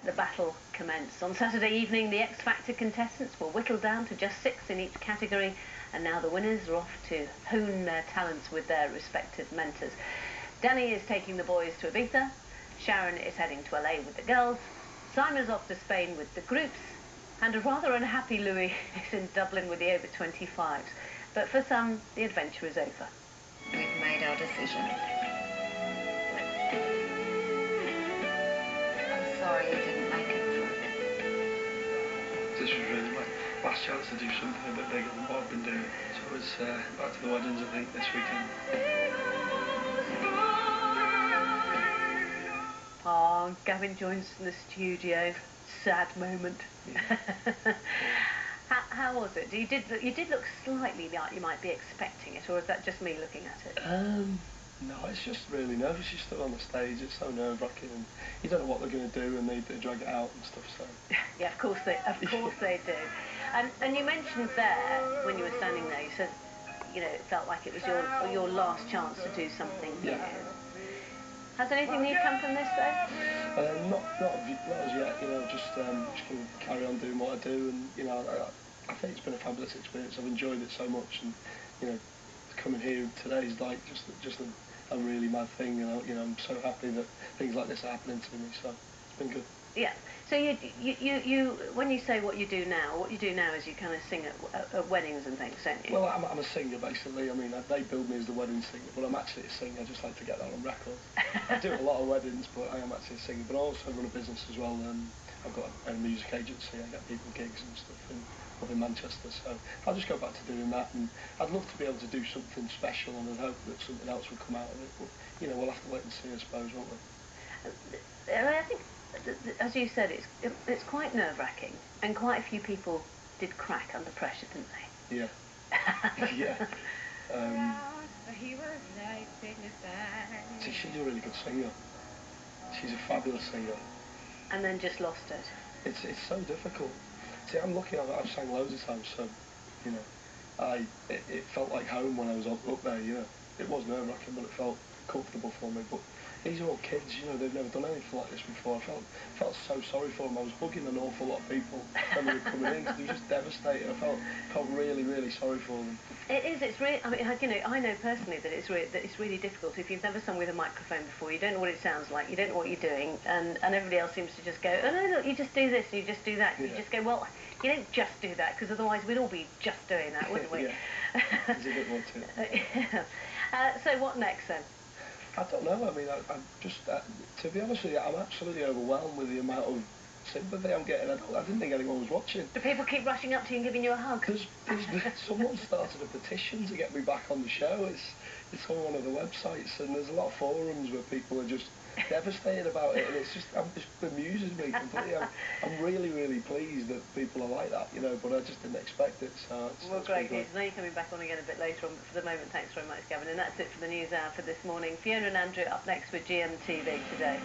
the battle commenced. On Saturday evening, the X Factor contestants were whittled down to just 6 in each category, and now the winners are off to hone their talents with their respective mentors. Danny is taking the boys to Ibiza, Sharon is heading to LA with the girls, Simon's off to Spain with the groups, and a rather unhappy Louis is in Dublin with the over-25s. But for some, the adventure is over. We've made our decision. I'm sorry you didn't make it through. This was really my last chance to do something a bit bigger than what I've been doing. So it's back to the weddings, I think, this weekend. Oh, Gavin joins in the studio. Sad moment. Yeah. How was it? You did look slightly like you might be expecting it, or is that just me looking at it? No, it's just really nervous. You're still on the stage. It's so nerve-wracking, and you don't know what they're going to do, and they drag it out and stuff. So. Yeah, of course they do. And you mentioned there when you were standing there, you said, you know, it felt like it was your last chance to do something new. Yeah. Has anything new come from this though? Not as yet. You know, just going to carry on doing what I do, and you know, I think it's been a fabulous experience. I've enjoyed it so much, and you know, coming here today is like just a really mad thing. You know, I'm so happy that things like this are happening to me. So it's been good. Yeah. So you when you say what you do now is you kind of sing at weddings and things, don't you? Well, I'm a singer basically. I mean, they build me as the wedding singer, but I'm actually a singer. I just like to get that on record. I do a lot of weddings, but I am actually a singer. But I also run a business as well. I've got a music agency. I get people gigs and stuff up in Manchester. So I'll just go back to doing that. And I'd love to be able to do something special, and I'd hope that something else would come out of it. But you know, we'll have to wait and see, I suppose, won't we? I think, as you said, it's quite nerve-wracking, and quite a few people did crack under pressure, didn't they? Yeah. Yeah. She's a really good singer. She's a fabulous singer. And then just lost it. It's so difficult. See, I'm lucky. I've sang loads of times, so you know, it felt like home when I was up there. You know, it was nerve-wracking, but it felt comfortable for me. But these are all kids, you know, they've never done anything like this before. I felt so sorry for them. I was hugging an awful lot of people when they were coming in because they were just devastated. I felt really, really sorry for them. It is. It's really. I mean, you know, I know personally that it's really difficult if you've never sung with a microphone before. You don't know what it sounds like. You don't know what you're doing, and everybody else seems to just go, oh no, look, you just do this, and you just do that. Yeah. You just go, well, you don't just do that because otherwise we'd all be just doing that, wouldn't we? Yeah. There's a bit more to it. Yeah. So what next then? I don't know. I mean, I'm just, to be honest with you, I'm absolutely overwhelmed with the amount of sympathy I'm getting. I didn't think anyone was watching. Do people keep rushing up to you and giving you a hug? Someone started a petition to get me back on the show. It's on one of the websites, and there's a lot of forums where people are just devastated about it, and it just bemuses me completely. I'm really, really pleased that people are like that, you know, but I just didn't expect it. So well, great news. I know you're coming back on again a bit later on, but for the moment, thanks very much, Gavin. And that's it for the news hour for this morning. Fiona and Andrew up next with GMTV today.